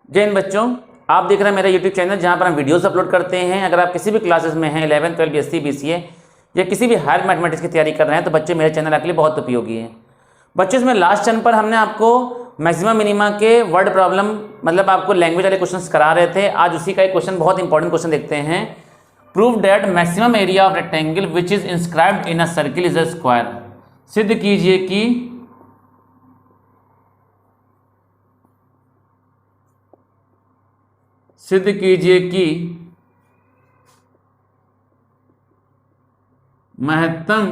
जय हिंद बच्चों, आप देख रहे हैं मेरा यूट्यूब चैनल जहां पर हम वीडियोस अपलोड करते हैं। अगर आप किसी भी क्लासेस में हैं 11th 12 BSc BCA या किसी भी हायर मैथमेटिक्स की तैयारी कर रहे हैं तो बच्चे मेरे चैनल आपके लिए बहुत उपयोगी है। बच्चों इसमें लास्ट चैनल पर हमने आपको मैक्सिमा मिनिमा के वर्ड प्रॉब्लम मतलब आपको लैंग्वेज वाले क्वेश्चन करा रहे थे। आज उसी का एक क्वेश्चन, बहुत इंपॉर्टेंट क्वेश्चन देखते हैं। Prove that maximum area of rectangle which is inscribed in a circle is a square. सिद्ध कीजिए कि महत्तम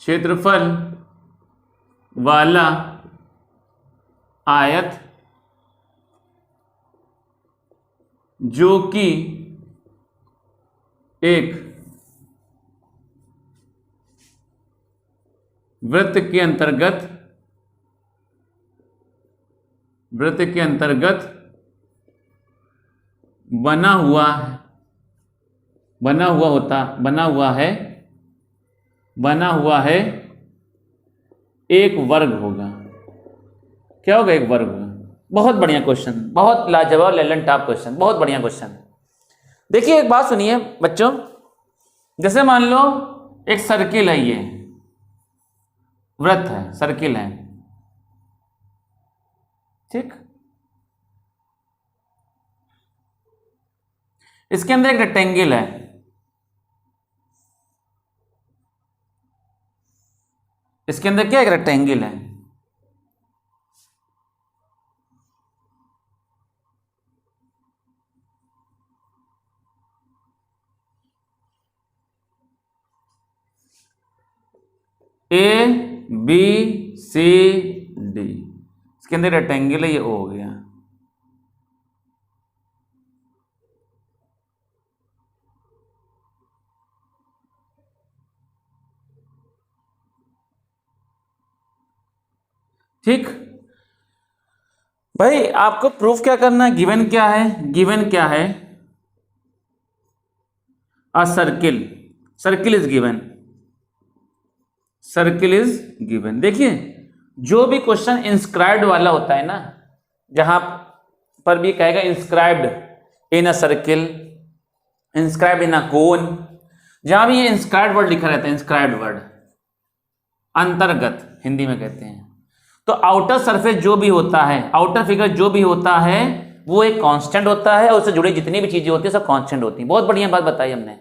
क्षेत्रफल वाला आयत जो कि एक वृत्त के अंतर्गत बना हुआ है एक वर्ग होगा। क्या होगा? एक वर्ग होगा। बहुत बढ़िया क्वेश्चन, बहुत लाजवाब लैलेंट टॉप क्वेश्चन, बहुत बढ़िया क्वेश्चन। देखिए एक बात सुनिए बच्चों, जैसे मान लो एक सर्किल है, ये वृत्त है, सर्किल है, ठीक। इसके अंदर एक रेक्टेंगल है, इसके अंदर क्या एक रेक्टेंगल है। A B C D, इसके अंदर रेक्टेंगल है, ये O हो गया। ठीक भाई, आपको प्रूफ क्या करना है? गिवन क्या है? अ सर्किल इज गिवन। देखिए जो भी क्वेश्चन इंस्क्राइब्ड वाला होता है ना, जहां पर भी कहेगा inscribed in a circle, inscribed in a cone, जहां भी ये इंस्क्राइब्ड वर्ड लिखा रहता है, इंस्क्राइब्ड वर्ड अंतर्गत हिंदी में कहते हैं, तो आउटर सरफेस जो भी होता है, आउटर फिगर जो भी होता है वो एक कांस्टेंट होता है और उससे जुड़ी जितनी भी चीजें होती है सब कांस्टेंट होती है। बहुत बढ़िया बात बताई हमने,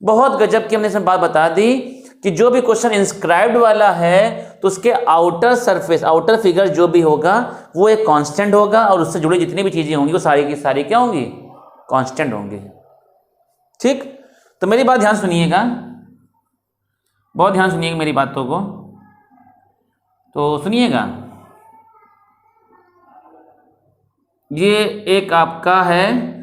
बहुत गजब की हमने इसमें बात बता दी कि जो भी क्वेश्चन इंस्क्राइब्ड वाला है तो उसके आउटर सरफेस, आउटर फिगर जो भी होगा वो एक कांस्टेंट होगा और उससे जुड़ी जितनी भी चीजें होंगी वो सारी की सारी क्या होंगी? कांस्टेंट होंगी। ठीक, तो मेरी बात ध्यान सुनिएगा, बहुत ध्यान सुनिएगा मेरी बातों को, तो सुनिएगा। ये एक आपका है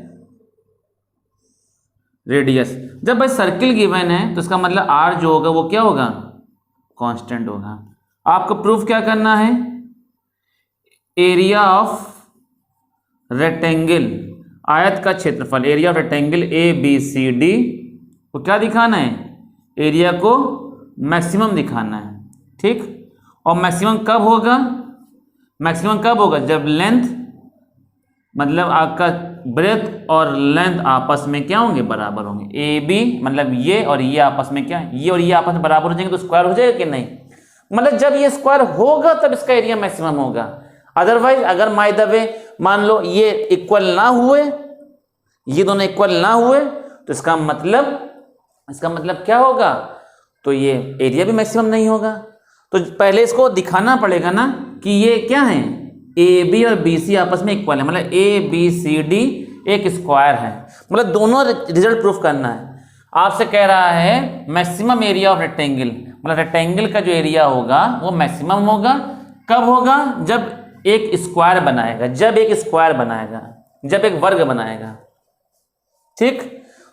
रेडियस। जब भाई सर्किल गिवन है तो इसका मतलब आर जो होगा वो क्या होगा? कांस्टेंट होगा। आपको प्रूफ क्या करना है? एरिया ऑफ रेक्टेंगल, आयत का क्षेत्रफल, एरिया ऑफ रेक्टेंगल ABCD को क्या दिखाना है? एरिया को मैक्सिमम दिखाना है, ठीक। और मैक्सिमम कब होगा? जब लेंथ मतलब आपका ब्रेथ और लेंथ आपस में क्या होंगे? बराबर होंगे। AB मतलब ये और ये आपस में क्या है? ये और ये आपस में बराबर हो जाएंगे तो स्क्वायर हो जाएगा कि नहीं? मतलब जब ये स्क्वायर होगा तब इसका एरिया मैक्सिमम होगा। अदरवाइज अगर माय द वे मान लो ये इक्वल ना हुए, ये दोनों इक्वल ना हुए तो इसका मतलब क्या होगा? तो ये एरिया भी मैक्सिमम नहीं होगा। तो पहले इसको दिखाना पड़ेगा ना कि ये क्या है? AB और BC आपस में इक्वल है, मतलब ABCD एक स्क्वायर है, मतलब दोनों रिजल्ट प्रूफ करना है। आपसे कह रहा है मैक्सिमम एरिया ऑफ रेक्टेंगल, मतलब रेक्टेंगल का जो एरिया होगा वो मैक्सिमम होगा। कब होगा? जब एक स्क्वायर बनाएगा, जब एक वर्ग बनाएगा, ठीक।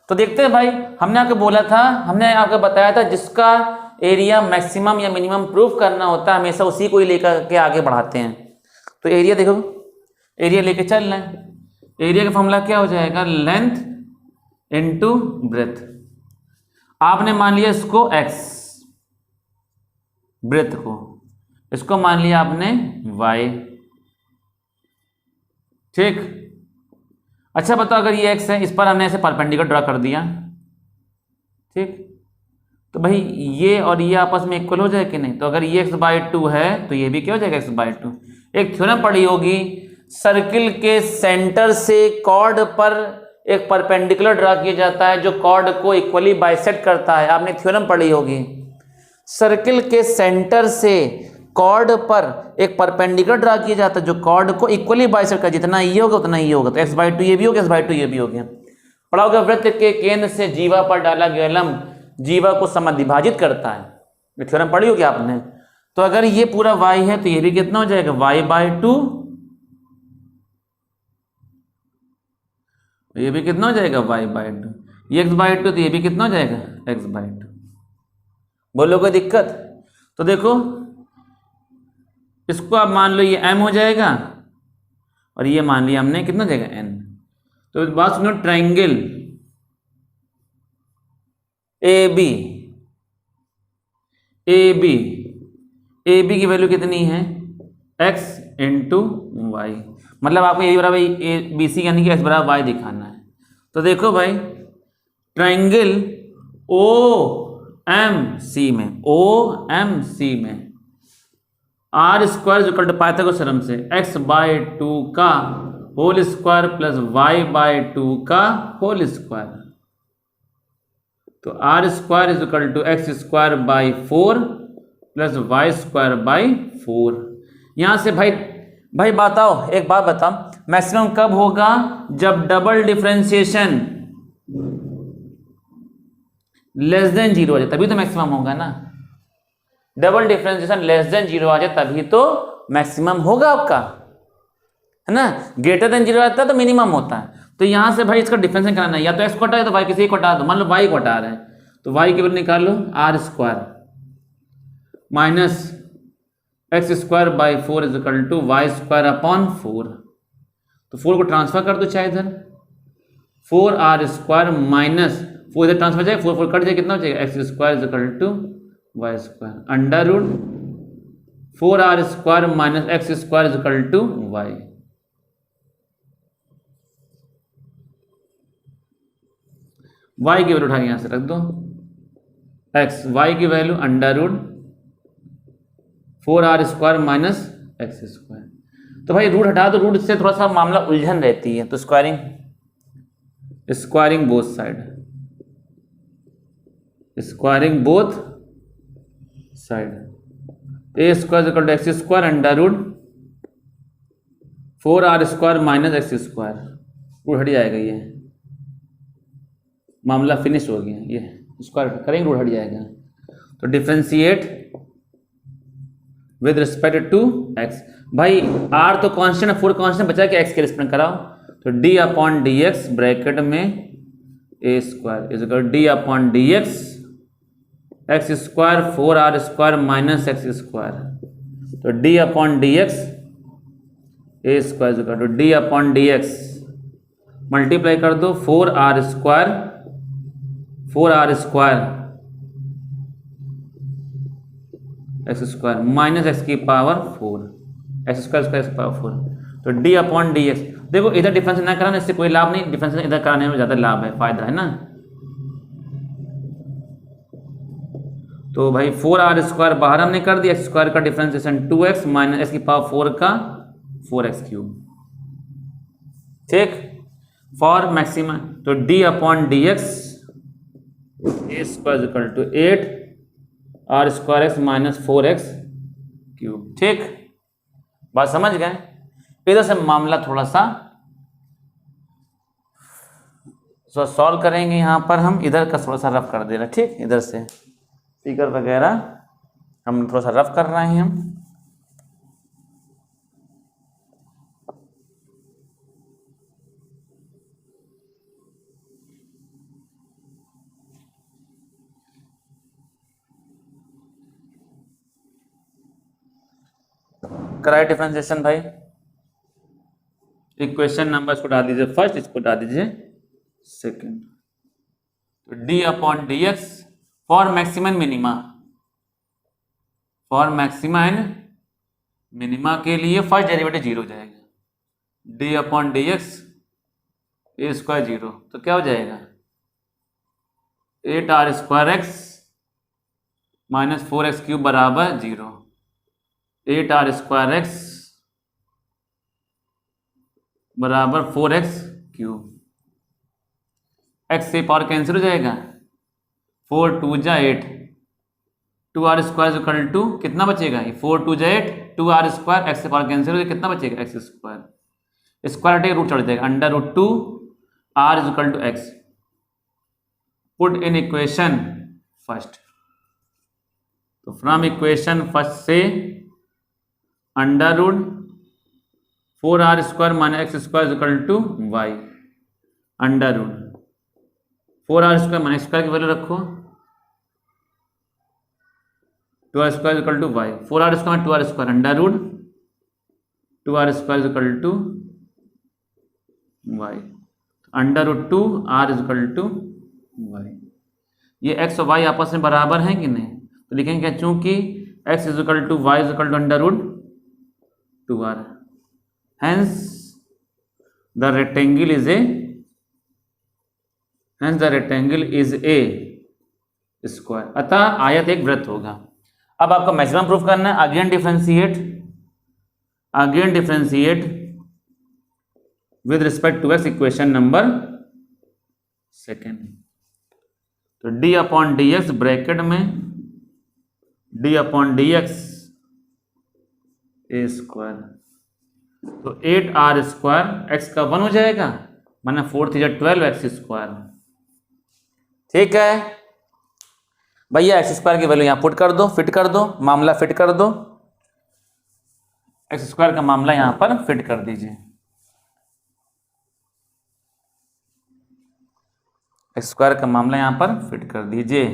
तो देखते हैं भाई, हमने आपको बोला था, हमने आपको बताया था जिसका एरिया मैक्सिमम या मिनिमम प्रूफ करना होता है हमेशा उसी को ही लेकर के आगे बढ़ाते हैं। तो एरिया देखो, एरिया लेके चल रहे हैं, एरिया का फॉर्मूला क्या हो जाएगा? Length into breadth. आपने मान लिया इसको x, ब्रेथ को, इसको मान लिया आपने y, ठीक। अच्छा बताओ अगर ये x है, इस पर हमने ऐसे परपेंडिकुलर ड्रा कर दिया, ठीक, तो भाई ये और ये आपस में इक्वल हो जाए कि नहीं? तो अगर ये x/2 है तो ये भी क्या हो जाएगा x/2। एक थ्योरम पढ़ी होगी, सर्किल के सेंटर से कॉर्ड पर एक परपेंडिकुलर ड्रा किया जाता है जो कॉर्ड को इक्वली बाइसेक्ट करता है। आपने थ्योरम पढ़ी होगी, सर्किल के सेंटर से कॉर्ड पर एक परपेंडिकुलर ड्रा किया जाता है जो कॉर्ड को इक्वली बाइसेक्ट करता है, जितना ये होगा उतना ये होगा। तो x/2 ये भी हो गया, x/2 ये भी हो गया। पढ़ा होगा वृत्त के केंद्र से जीवा पर डाला गया लंब जीवा को समद्विभाजित करता है, ये थ्योरम पढ़ी होगी आपने। तो अगर ये पूरा y है तो ये भी कितना हो जाएगा y/2, ये भी कितना हो जाएगा y/2, ये x/2 तो ये भी कितना हो जाएगा x/2। बोलो कोई दिक्कत? तो देखो इसको आप मान लो ये m हो जाएगा और ये मान लिया हमने कितना हो जाएगा n। तो बात सुनो, ट्रायंगल AB की वैल्यू कितनी है x इंटू वाई, मतलब आपको ए बराबर BC यानी कि x बराबर y दिखाना है। तो देखो भाई ट्रायंगल OMC में r² पाइथागोरस थ्योरम से x/2 का होल स्क्वायर प्लस y/2 का होल स्क्वायर, तो r² x²/4 प्लस y²/4। यहां से भाई बताओ, एक बात बताओ, मैक्सिमम कब होगा? जब डबल डिफरेंशिएशन लेस देन 0 आ जाए तभी तो मैक्सिमम होगा ना। डबल डिफरेंशिएशन लेस देन 0 आ जाए तभी तो मैक्सिमम होगा आपका, है ना। ग्रेटर देन 0 आता है तो मिनिमम होता है। तो यहां से भाई इसका डिफरेंशिएशन कराना है, या तो x को हटाए तो y किसी को हटा दो। मान लो y को हटा रहे हैं तो y की वैल्यू निकाल लो, r² माइनस x²/4 = y²/4। तो 4 को ट्रांसफर कर दो चाहे इधर, 4r² माइनस 4 इधर ट्रांसफर जाएगा, 4 कट जाए, कितना हो जाएगा x² = y² under root 4r² minus x² = y। y की वैल्यू उठा के यहां से रख दो, y की value under root 4r² minus x²। तो भाई रूट हटा दो, रूट से थोड़ा सा मामला उलझन रहती है, तो squaring both side, a² = x² under root 4r² minus x², root हट जाएगा, ये मामला फिनिश हो गया। ये स्क्वायर करेंगे रूट हट जाएगा। तो differentiate with respect to x। भाई r तो कांस्टेंट, 4 कांस्टेंट बचा के x के रिस्पेक्ट कराओ, तो d/dx ब्रैकेट में a² = d/dx x² 4r² minus x², तो d/dx a² = d/dx मल्टीप्लाई कर दो 4r² x² minus x⁴, x²⁴। तो d/dx देखो, इधर डिफरेंस ना कराना, इससे कोई लाभ नहीं, डिफरेंस इधर कराने में ज्यादा लाभ है, फायदा है ना। तो भाई 4r² बाहर हमने कर दिया, x² का डिफरेंशिएशन 2x माइनस x⁴ का 4x³, ठीक, फॉर मैक्सिमम। तो d/dx a² = 8 r²x minus 4x³, ठीक, बात समझ गए। इधर से मामला थोड़ा सा सॉल्व करेंगे, यहां पर हम इधर का थोड़ा सा रफ कर दे रहे, ठीक, इधर से फिगर वगैरह हम थोड़ा सा रफ कर रहे हैं हम। कराए डिफरेंशिएशन भाई, इक्वेशन नंबर इसको डाल दीजिए फर्स्ट, इसको डाल दीजिए सेकंड। तो d/dx for maximum minima, for maxima and minima के लिए फर्स्ट डेरिवेटिव जीरो हो जाएगा, D upon d x a square zero, तो क्या हो जाएगा 8r square x minus 4x cube बराबर जीरो, 8r स्क्वायर एक्स बराबर 4x क्यूब, x से पावर कैंसिल हो जाएगा, 4 2 जा 8, 2r स्क्वायर इक्वल टू कितना बचेगा, 4 2 जा 8, 2r स्क्वायर, एक्स से पावर कैंसिल हो जाएगा, कितना बचेगा एक्स स्क्वायर, स्क्वायर हटेगा रूट चढ़ जाएगा, under root 2 r is equal to x, put in equation first, तो फ्रॉम इक्वेशन फर्स्ट से under root 4r square minus x square equal to y, under root 4r square minus square की value रखो, 2r square equal to y, 4r square 2r square under root 2r square equal to y, under root 2 r is equal to y. ये x और y आपस में बराबर हैं कि नहीं, तो लिखेंगे क्या, चूंकि x is equal to y is equal to under root 2r, hence the rectangle is a square, अतः आयत एक वृत्त होगा। अब आपको मैक्सिमम प्रूफ करना है, again differentiate with respect to x, equation number second, तो d upon d x bracket में d upon d x a square, तो 8r स्क्वायर एक्स का 1 हो जाएगा, माना 4 3 12 एक्स स्क्वायर, ठीक है भैया, एक्स स्क्वायर की वैल्यू यहाँ पुट कर दो, फिट कर दो, मामला फिट कर दो, एक्स स्क्वायर का मामला यहाँ पर फिट कर दीजिए, एक्स स्क्वायर का मामला यहाँ पर फिट कर दीजिए,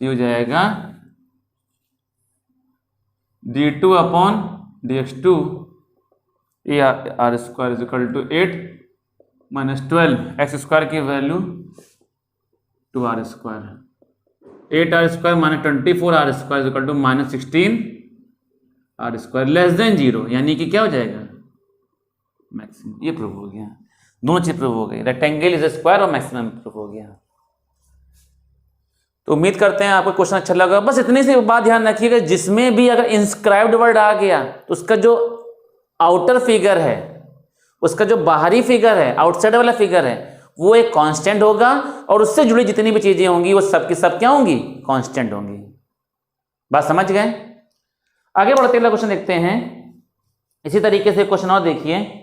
तो हो जाएगा d2 upon dx2 a r square is equal to 8 minus 12 x square की value 2r square, 8r square minus 24r square is equal to minus 16r square less than 0, यानी कि क्या हो जाएगा मैक्सिमम। ये प्रूव हो गया, दोनों चीज प्रूव हो गई, रेक्टेंगल इज स्क्वायर और मैक्सिमम प्रूव हो गया। तो उम्मीद करते हैं आपको क्वेश्चन अच्छा लगा। बस इतनी सी बात ध्यान रखिएगा, जिसमें भी अगर इंस्क्राइब्ड वर्ड आ गया तो उसका जो आउटर फिगर है, उसका जो बाहरी फिगर है, आउटसाइड वाला फिगर है, वो एक कांस्टेंट होगा, और उससे जुड़ी जितनी भी चीजें होंगी वो सब की सब क्या होंगी, कांस्टेंट होंगी। बात समझ गए? आगे बढ़ते अगला क्वेश्चन देखते हैं। इसी तरीके से क्वेश्चन और देखिए,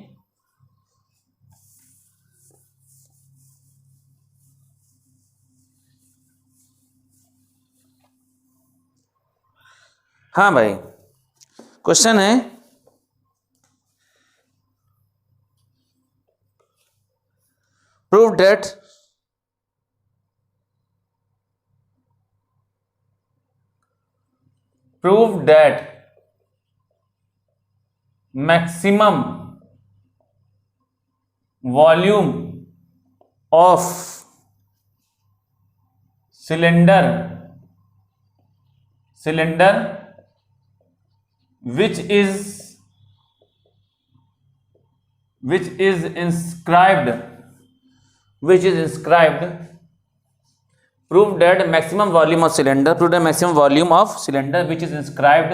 हाँ भाई, क्वेश्चन है prove that maximum volume of cylinder which is inscribed prove that maximum volume of cylinder which is inscribed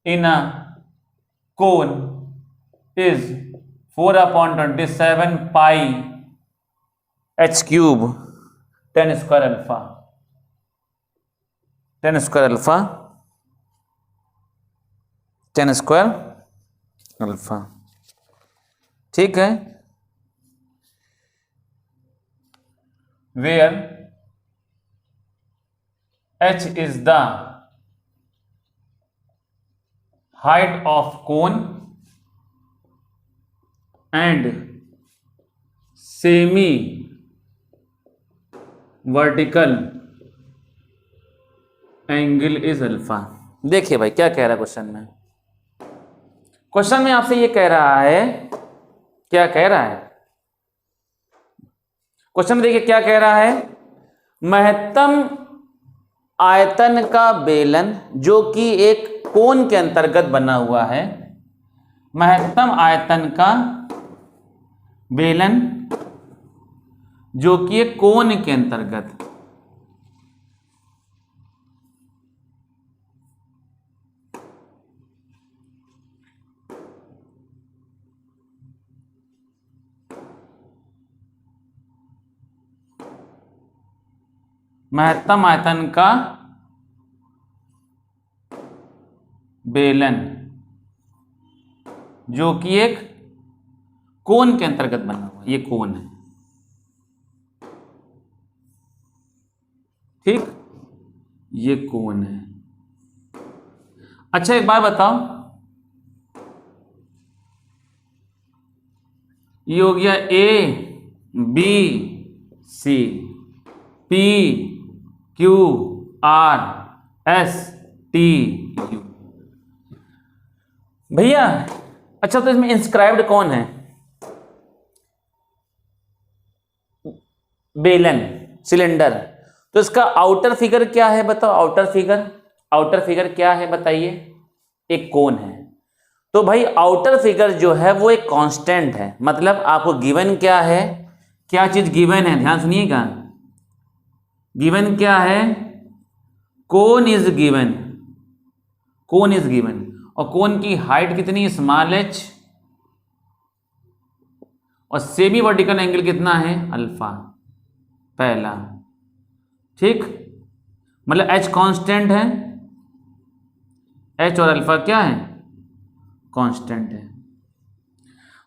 in a cone is 4/27 pi h cube 10 square alpha 10 square alpha, ठीक है, where h is the height of cone and semi vertical angle is alpha. देखिए भाई क्या कह रहा है question में आपसे ये कह रहा है, क्या कह रहा है क्वेश्चन में, देखिए क्या कह रहा है, महत्तम आयतन का बेलन जो कि एक कोन के अंतर्गत बना हुआ है, महत्तम आयतन का बेलन जो कि एक कोन के अंतर्गत, महत्तम आयतन का बेलन जो कि एक कोन के अंतर्गत बना हुआ, ये कोन है, ठीक, ये कोन है। अच्छा एक बात बताओ, ये हो गया A B C, P Q R S T U. भैया अच्छा तो इसमें इंस्क्राइब्ड कौन है? बेलन, सिलेंडर। तो इसका आउटर फिगर क्या है बताओ? आउटर फिगर क्या है बताइए? एक कोन है। तो भाई आउटर फिगर जो है वो एक कांस्टेंट है, मतलब आपको गिवन क्या है, क्या चीज गिवन है, ध्यान सुनिएगा। गिवन क्या है? Cone is given, cone is given, और कोन की हाइट कितनी? स्मॉल एच, और सेमी वर्टिकल एंगल कितना है? अल्फा, पहला, ठीक, मतलब एच कांस्टेंट है, एच और अल्फा क्या है? कांस्टेंट है।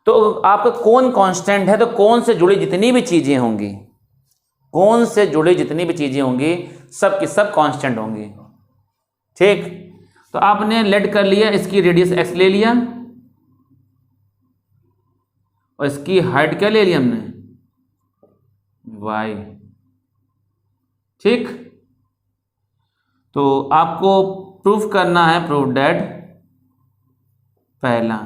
तो आपका कोन कांस्टेंट है, तो कोन से जुड़ी जितनी भी चीजें होंगी, कोन से जुड़ी जितनी भी चीजें होंगी सब की सब कांस्टेंट होंगी, ठीक। तो आपने लेट कर लिया, इसकी रेडियस एक्स ले लिया और इसकी हाइट क्या ले लिया हमने? वाई, ठीक। तो आपको प्रूफ करना है, प्रूफ दैट पहला,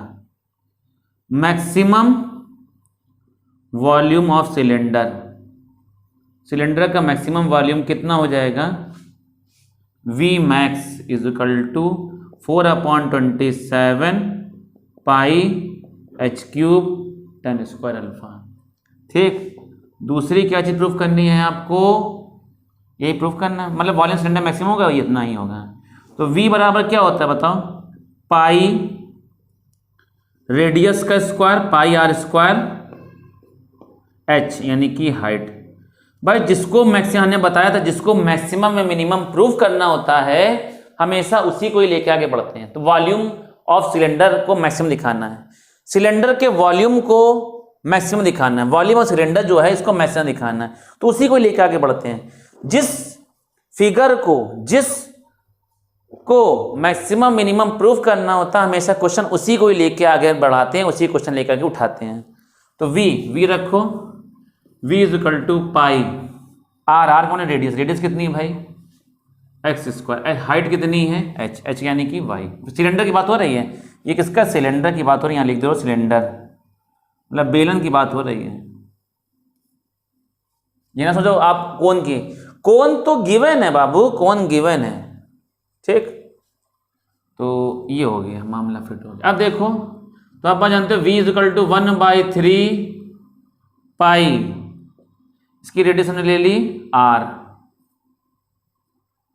maximum volume of cylinder, cylinder का मैक्सिमम वॉल्यूम कितना हो जाएगा? V max is equal to 4/27 pi h cube 10 square alpha, ठीक। दूसरी क्या चीज प्रूफ करनी है आपको? यही प्रूफ करना, मतलब वॉल्यूम सिलेंडर मैक्सिमम होगा, इतना ही होगा। तो V बराबर क्या होता है बताओ? पाई रेडियस का square, pi R square, h यानी कि हाइट। भाई जिसको मैक्सिमम, हमने बताया था जिसको मैक्सिमम में मिनिमम प्रूफ करना होता है हमेशा उसी को ही लेके आगे बढ़ते हैं। तो वॉल्यूम ऑफ सिलेंडर को मैक्सिमम दिखाना है, सिलेंडर के वॉल्यूम को मैक्सिमम दिखाना है, वॉल्यूम ऑफ सिलेंडर जो है इसको मैक्सिमम दिखाना है, तो उसी को लेके आगे बढ़ते हैं। जिस फिगर को, जिसको मैक्सिमम मिनिमम प्रूफ करना होता है हमेशा क्वेश्चन उसी को ही लेके आगे बढ़ाते हैं, उसी क्वेश्चन लेकर आगे उठाते हैं। तो वी रखो, v is equal to pi R कौन है? रेडियस, रेडियस कितनी है भाई? एक्स स्क्वायर, हाइट कितनी है? h यानी कि y। सिलेंडर की बात हो रही है, ये किसका? सिलेंडर की बात हो रही है, यहाँ लिख दो सिलेंडर, मतलब बेलन की बात हो रही है। ये ना सोचो आप कोन की, कोन तो गिवन है बाबू, कोन गिवन है, ठीक। तो ये हो गया, मामला फिट हो गया। अब देखो, तो आप जानते हो v इज इक्वल टू 1/3 पाई, इसकी रेडियस हमने ले ली r,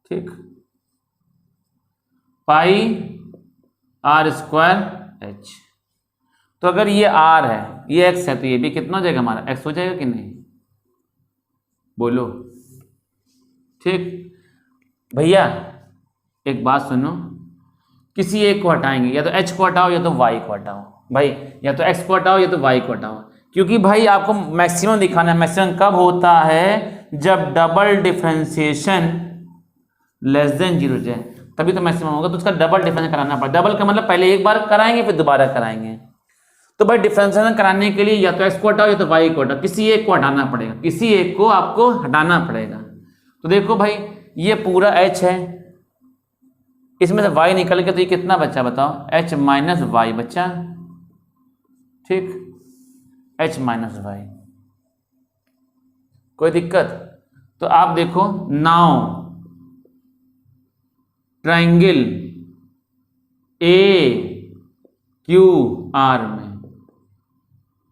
ठीक, पाई आर स्क्वायर h। तो अगर ये r है, ये x है, तो ये भी कितना हो जाएगा हमारा? x हो जाएगा कि नहीं? बोलो, ठीक। भैया एक बात सुनो, किसी एक को हटाएंगे, या तो h को हटाओ या तो y को हटाओ भाई, या तो x को हटाओ या तो y को हटाओ, क्योंकि भाई आपको मैक्सिमम दिखाना है। मैक्सिमम कब होता है? जब डबल डिफरेंशिएशन लेस देन 0 जाए, तभी तो मैक्सिमम होगा। तो उसका डबल डिफरेंशिएशन कराना पड़ेगा। डबल का मतलब पहले एक बार कराएंगे फिर दोबारा कराएंगे। तो भाई डिफरेंशिएशन कराने के लिए या तो x को हटाओ या तो y को हटाओ, किसी एक को हटाना पड़ेगा, किसी एक को आपको हटाना पड़ेगा। तो देखो भाई ये पूरा h है, इसमें से y निकल के तो ये कितना बचा बताओ? h माइनस वाई बचा, ठीक, h माइनस वाई। कोई दिक्कत? तो आप देखो now triangle A Q R में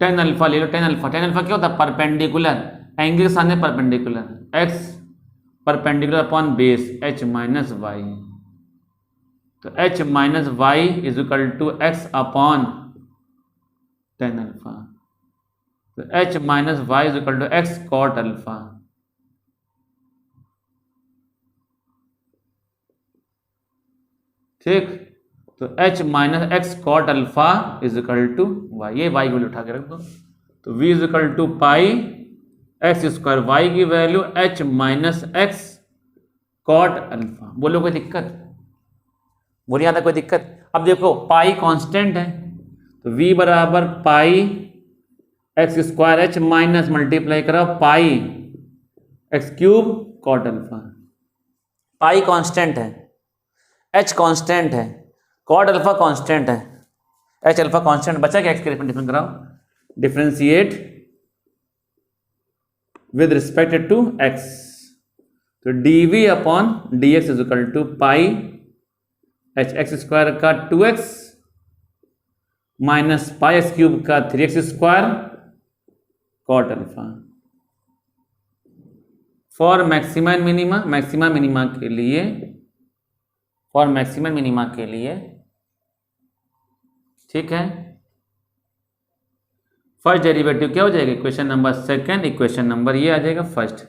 टेन अल्फा ले लो। टेन अल्फा क्या होता है? परपेंडिकुलर, एंगल के सामने perpendicular, x perpendicular upon base h minus y. तो h minus y is equal to x upon tan alpha. तो h minus y is equal to x cot alpha. ठीक, तो h minus x cot alpha is equal to y. ये y की value उठा के रख दो। तो v is equal to pi x square, y की value h minus x cot alpha. बोलो कोई दिक्कत? बोलिए यहाँ तक कोई दिक्कत? अब देखो पाई कांस्टेंट है, तो v बराबर pi x square h minus multiply करा pi x cube cot alpha. Pi constant है, एच कांस्टेंट है, कॉट अल्फा कांस्टेंट है, एच अल्फा कांस्टेंट बचा क्या? एक्स के डिफरेंट कराओ, differentiate with respect to x. तो dv upon dx is equal to pi h x square का 2x minus pi x cube का 3x square cot alpha. For maxima and minima, maxima minima के लिए, for maximum minima के लिए, ठीक है, first derivative क्या हो जाएगा? Equation number second, equation number ये आ जाएगा फर्स्ट।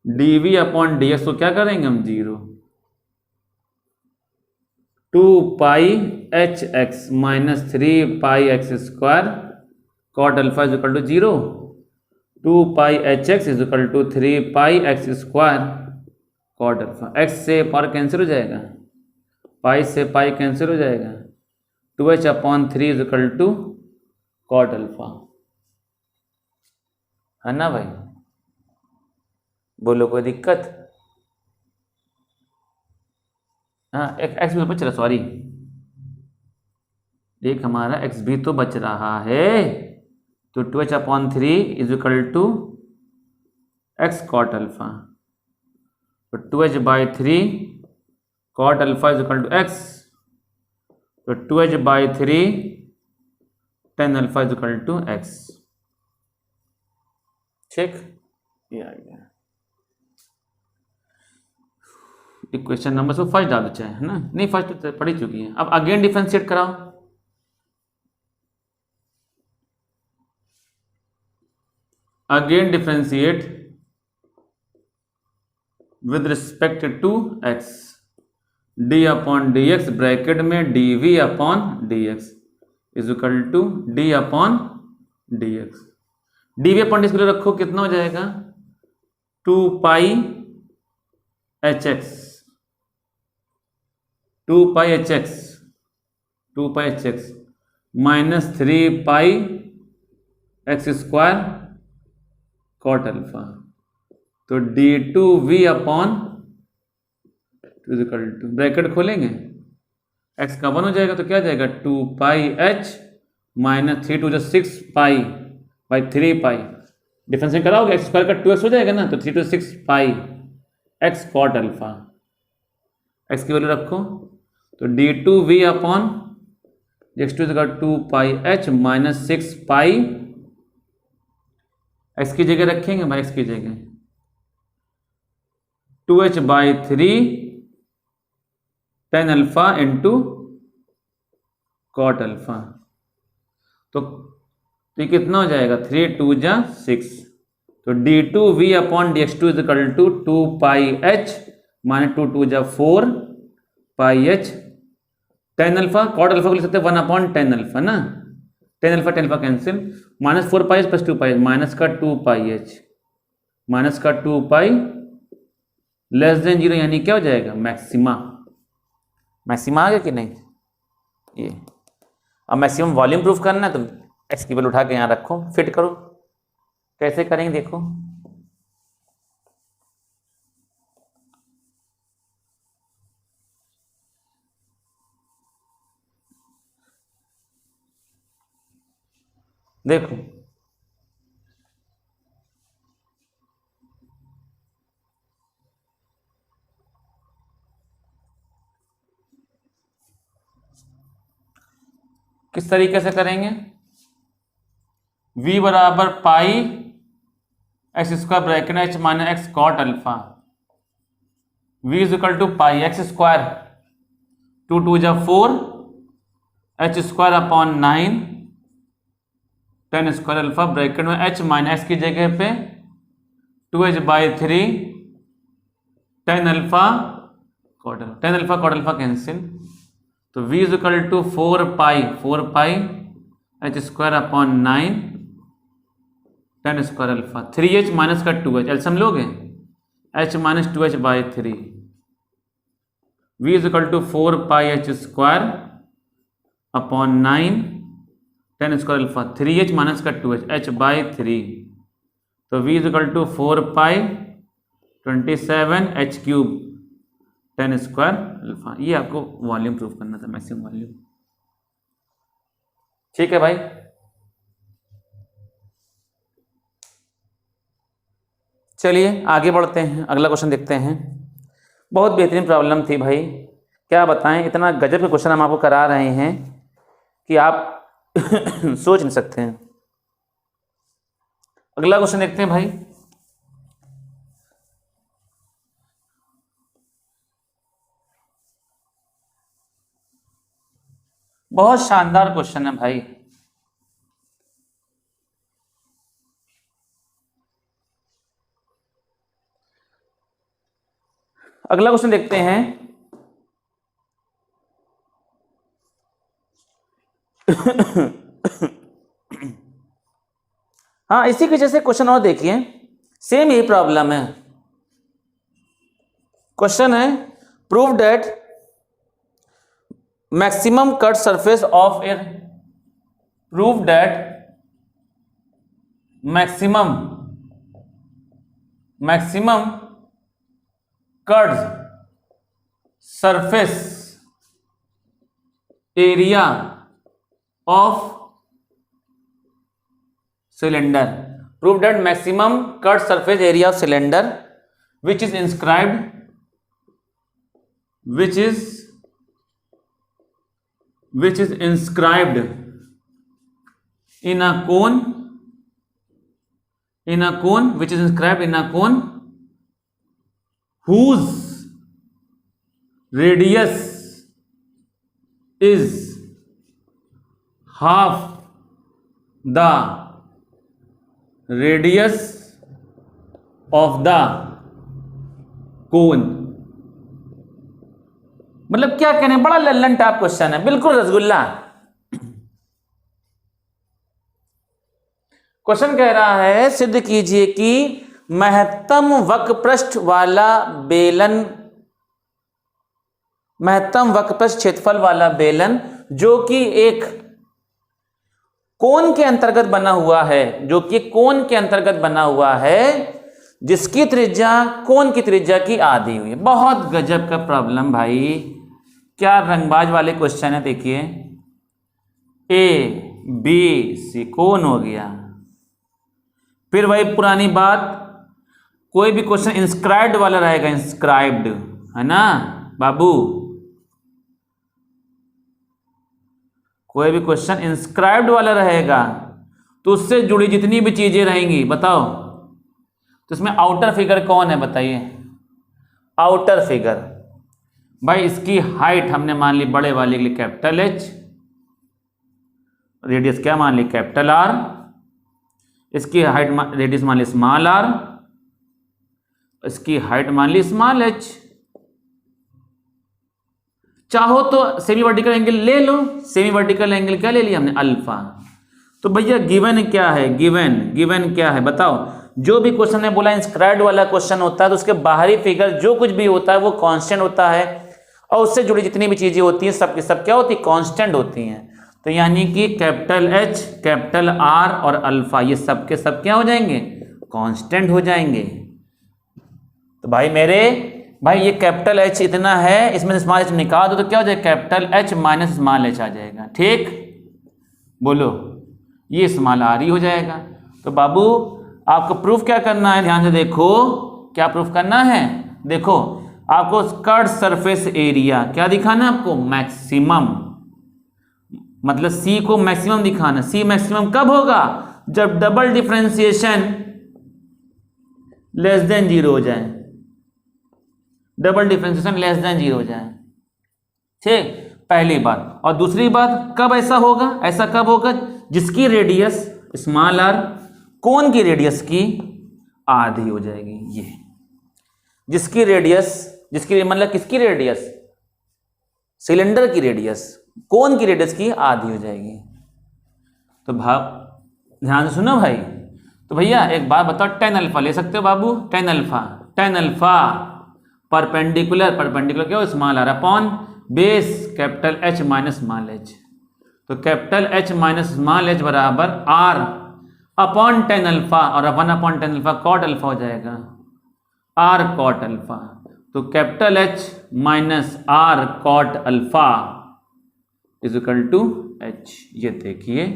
dv अपॉन dx को क्या करेंगे हम? 0 2 pi h x minus 3 pi x square cot alpha is equal to 0। 2 pi h x is equal to 3 pi x square cot alpha. X से power cancel हो जाएगा, pi से pi cancel हो जाएगा, 2h upon 3 is equal to cot alpha, है ना भाई? बोलो कोई दिक्कत? हाँ, एक एक्स भी बच रहा, सॉरी, एक हमारा एक्स भी तो बच रहा है। तो 2h upon 3 is equal to x cot alpha. तो 2h by 3 cot alpha is equal to x. तो 2h by 3 tan alpha is equal to x. ठीक, ये आ गया इक्वेशन नंबर। सो फर्स्ट डाल दो चाहे, है ना? नहीं, फर्स्ट तो पढ़ी चुकी है। अब अगेन डिफरेंशिएट कराओ। Again differentiate with respect to x, d upon d x bracket में d v upon d x is equal to d upon d x. D v upon d x रखो, कितना हो जाएगा? 2 pi h x, 2 pi h x, 2 pi h x minus 3 pi x square cot alpha. तो d two v upon bracket खोलेंगे, x का 1 हो जाएगा तो क्या जाएगा? 2 pi h minus 3 two 6 pi by 3 pi. Differentiate कराओगे, एक्स स्क्वायर का 2x हो जाएगा ना, तो 3 two 6 pi x cot alpha. X की वैल्यू रखो, तो d two v upon x two जगह 2 pi h minus 6 pi, x की जगह रखेंगे भाई, एक्स की जगह 2h by 3 tan alpha into cot alpha. तो ये कितना हो जाएगा? 3 2 जा 6। तो d two v upon d x two is equal to 2 pi h minus 2 2 जा 4 pi h tan alpha. Cot alpha को लिख सकते हैं 1 अपॉन टेन अल्फा ना, tan alpha cancel, minus 4 pi plus 2 pi, minus का 2 पाई एच माइनस का 2 पाई less than 0, यानी क्या हो जाएगा? मैक्सिमा। मैक्सिमा आ गया कि नहीं? ये अब मैक्सिमम वॉल्यूम प्रूफ करना है, तो एक्स की वैल्यू उठा के यहाँ रखो, फिट करो। कैसे करेंगे देखो, देखो किस तरीके से करेंगे, v बराबर pi x square bracket h minus x cot alpha, v is equal to pi x square 2 2 जा 4 h square upon 9 10 square alpha bracket में h माइनस एक्स की जगह पे 2h/3 10 alpha cot alpha cancel, तो v is equal to 4 pi H square upon 9 10 square alpha 3h minus का 2h एल्सियम लोगे h minus 2h/3 v is equal to 4 pi H square upon 9 10 square alpha 3h minus का 2h h/3, तो v is equal to 4 pi 27 h cube 10 square alpha. ये आपको volume proof करना था, maximum volume. ठीक है भाई, चलिए आगे बढ़ते हैं, अगला क्वेश्चन देखते हैं। बहुत बेहतरीन प्रॉब्लम थी भाई, क्या बताएं, इतना गजब के क्वेश्चन हम आपको करा रहे हैं कि आप सोच नहीं सकते हैं। अगला क्वेश्चन देखते हैं भाई। बहुत शानदार क्वेश्चन है भाई। अगला क्वेश्चन देखते हैं। हाँ, इसी के जैसे क्वेश्चन और देखिए, सेम यही प्रॉब्लम है। क्वेश्चन है prove that maximum cut surface of A, prove that maximum cut surface area of cylinder, prove that maximum cut surface area of cylinder which is inscribed in a cone whose radius is half the radius of the cone। मतलब क्या कहने, बड़ा Lallan type question है, बिल्कुल rasgulla. Question कह रहा है सिद्ध कीजिए कि महत्तम वक्रपृष्ठ क्षेत्रफल वाला बेलन जो कि एक कोन के अंतर्गत बना हुआ है, जिसकी त्रिज्या कोन की त्रिज्या की आधी हुई है। बहुत गजब का प्रॉब्लम भाई, क्या रंगबाज वाले क्वेश्चन है। देखिए ABC कोन हो गया, फिर वही पुरानी बात, कोई भी क्वेश्चन इंस्क्राइब्ड वाला रहेगा, इंस्क्राइब्ड है ना बाबू, कोई भी क्वेश्चन इंस्क्राइब्ड वाला रहेगा तो उससे जुड़ी जितनी भी चीजें रहेंगी, बताओ तो इसमें आउटर फिगर कौन है बताइए। आउटर फिगर भाई, इसकी हाइट हमने मान ली बड़े वाले के लिए कैपिटल H, रेडियस क्या मान ली कैपिटल R, इसकी हाइट रेडियस मान ली स्मॉल r, इसकी हाइट मान ली स्मॉल h। चाहो तो सेमी वर्टिकल एंगल ले लो, सेमी वर्टिकल एंगल क्या ले लिया हमने अल्फा। तो भैया गिवन क्या है, गिवन क्या है बताओ। जो भी क्वेश्चन ने बोला इंस्क्राइब्ड वाला क्वेश्चन होता है तो उसके बाहरी फिगर जो कुछ भी होता है वो कांस्टेंट होता है, और उससे जुड़ी जितनी भी चीजें होती हैं सब की सब क्या होती है, कांस्टेंट होती हैं। तो यानी कि कैपिटल H, कैपिटल R और अल्फा ये सब के सब क्या हो जाएंगे, कांस्टेंट हो जाएंगे। तो भाई ये कैपिटल H इतना है, इसमें से स्मॉल h निकाल दो तो क्या हो जाएगा, capital H minus small h आ जाएगा। ठीक बोलो, ये स्मॉल r ही हो जाएगा। तो बाबू आपको प्रूफ क्या करना है, ध्यान से देखो, क्या प्रूफ करना है। देखो आपको कट सरफेस एरिया क्या दिखाना है आपको, मैक्सिमम मतलब सी को मैक्सिमम दिखाना। सी मैक्सिमम कब होगा? जब डबल डिफरेंशिएशन लेस देन 0 हो जाए, डबल डिफरेंशिएशन लेस देन 0 हो जाए। ठीक, पहली बात। और दूसरी बात, कब ऐसा होगा? ऐसा कब होगा? जिसकी रेडियस स्मॉल आर कोन की रेडियस की आधी हो जाएगी। ये जिसकी रेडियस, जिसकी मतलब किसकी रेडियस? सिलेंडर की रेडियस कोन की रेडियस की आधी हो जाएगी। तो ध्यान से सुनो भाई। तो भैया एक बात बताओ, टेन अल्फा ले सकते हो बाबू? Tan alpha, tan alpha perpendicular, perpendicular क्या हो? Small r upon base capital H minus small h. तो capital H minus small h बराबर आर अपॉन टेन अल्फा, और 1 upon tan alpha cot alpha हो जाएगा, आर कॉट अल्फा। तो capital H minus are cot alpha is equal to h. ये देखिए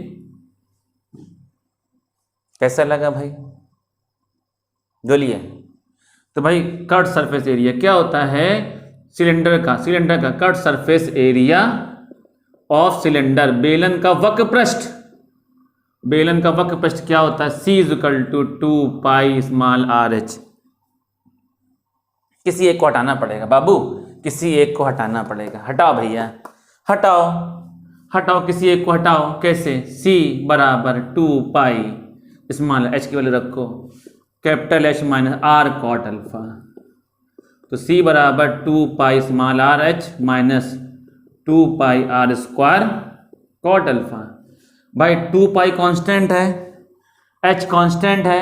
कैसा लगा भाई? बोलिए। तो भाई कट सरफेस एरिया क्या होता है? सिलेंडर का cut surface area of cylinder, बेलन का वक्र पृष्ठ, बेलन का वक्र पृष्ठ क्या होता है? C is equal to 2 pi small are h. किसी एक को हटाना पड़ेगा बाबू, किसी एक को हटाना पड़ेगा। हटाओ भैया, हटाओ हटाओ, किसी एक को हटाओ। कैसे? सी बराबर 2 पाई स्मॉल एच की वैल्यू रखो, capital H minus are cot alpha. तो सी बराबर 2 pi small are H minus 2 pi R square cot alpha. भाई 2 पाई कांस्टेंट है, एच कांस्टेंट है,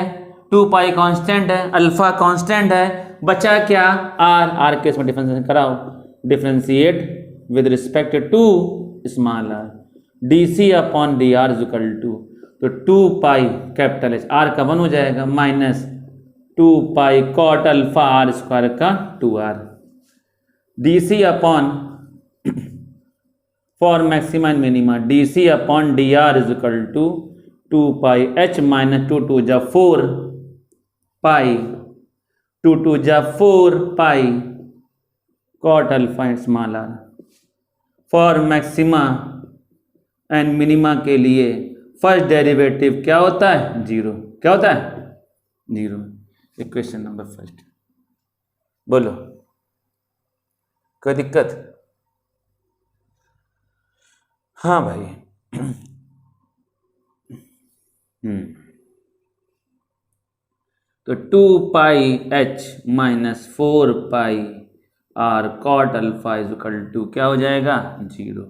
2 पाई कांस्टेंट है, अल्फा कांस्टेंट है, बचा क्या? आर। आर के इसमें डिफरेंशिएशन कराओ, differentiate with respect to small R, D C upon D R is equal to, तो 2 पाई कैपिटल एच, आर का 1 हो जाएगा, minus 2 pi cot alpha r square का 2r, d C upon for maxima and minima, d C upon D R is equal to 2 pi h minus 2 2 जा 4 pi, 2 2 जा 4 pi cot alpha small r. For maxima and minima के लिए first derivative क्या होता है? 0। क्या होता है? 0। Equation number first. बोलो, कोई दिक्कत? हाँ भाई। तो 2 pi h minus 4 pi are cot alpha is equal to क्या हो जाएगा? 0।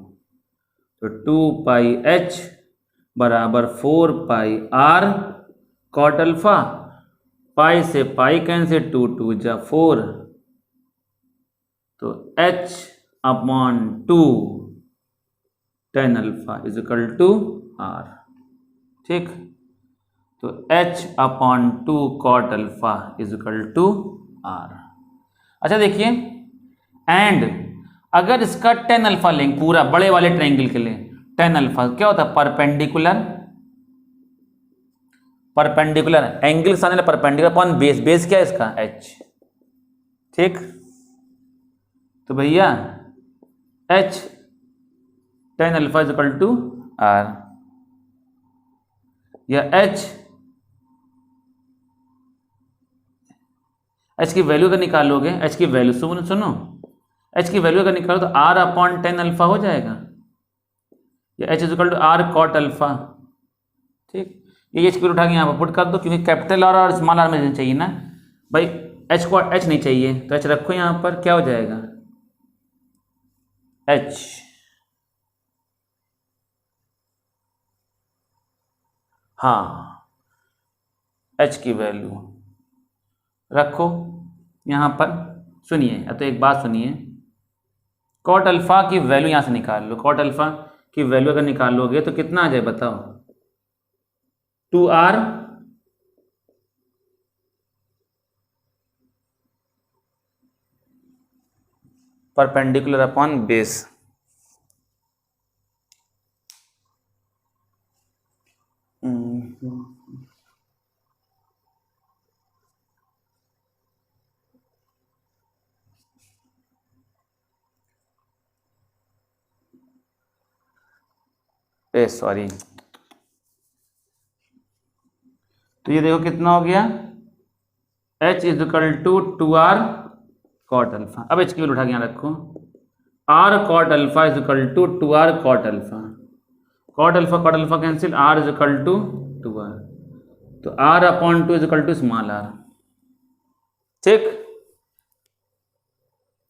तो 2 पाई एच बराबर 4 pi are cot alpha, pi से पाई कैंसिल, 2 2 जा 4, तो H upon 2 tan alpha is equal to R. ठीक, तो H upon 2 cot alpha is equal to R. अच्छा देखिए, एंड अगर इसका टेन अल्फा लेंगे पूरा बड़े वाले ट्रायंगल के लिए, टेन अल्फा क्या होता है? परपेंडिकुलर, परपेंडिकुलर एंगल सामने परपेंडिकुलर अपॉन बेस, बेस क्या है इसका? एच। ठीक, तो भैया H tan alpha is equal to R, या एच की वैल्यू अगर निकालोगे, एच की वैल्यू सुनो, एच की वैल्यू अगर निकालो तो आर अपॉन टेन अल्फा हो जाएगा, या H is equal to R cot alpha. ठीक, ये एच की वैल्यू उठा के यहाँ पर पुट कर दो, क्योंकि कैपिटल आर और स्मॉल आर में चाहिए ना भाई, एच को एच नहीं चाहिए, तो एच रखो यहाँ पर, क्या हो जाएगा? एच हाँ, एच की वैल्यू रखो यहाँ पर। सुनिए, अब तो एक बात सुनिए, कॉट अल्फा की वैल्यू यहाँ से निकाल लो, कॉट अल्फा की वैल्यू अगर निकालोगे तो कितना आ जाए बताओ? 2r perpendicular upon base. Sorry, तो ये देखो कितना हो गया, h is equal to 2r cot alpha. अब h की वैल्यू उठा के यहाँ रखो, r cot alpha is equal to 2r cot alpha, cot alpha cancel, r is equal to 2r, तो r upon 2 is equal to small r। ठीक,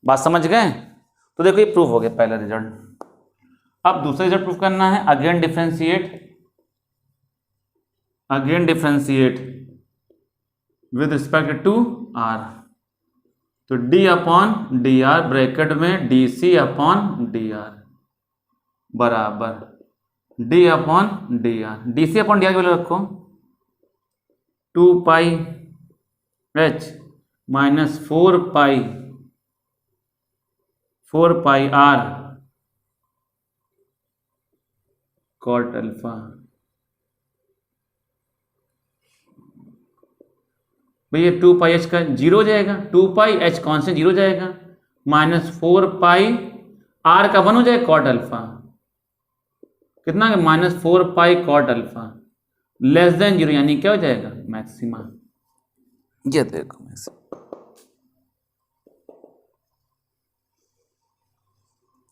बात समझ गए? तो देखो ये प्रूफ हो गया पहला रिजल्ट। अब दूसरा रिजल्ट प्रूफ करना है, again differentiate with respect to r, तो d upon D R bracket में dc अपॉन डी आर बराबर d upon D R, dc upon D R की वैल्यू रखो 2 pi h minus 4 pi r cot alpha. भैया 2 pi h का zero हो जाएगा, 2 pi h constant zero हो जाएगा, माइनस 4 पाई r का 1 हो जाएगा कॉट अल्फा, कितना है minus 4 pi cot alpha less than zero, यानी क्या हो जाएगा मैक्सिमा। ये देखो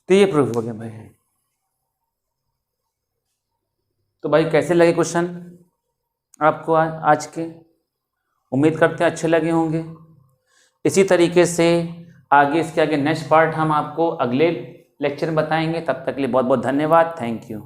तो ये प्रूफ हो गया भाई। तो भाई कैसे लगे क्वेश्चन आपको आज के? उम्मीद करते हैं अच्छे लगे होंगे। इसी तरीके से आगे इसके आगे नेक्स्ट पार्ट हम आपको अगले लेक्चर में बताएंगे। तब तक के लिए बहुत बहुत धन्यवाद। Thank you.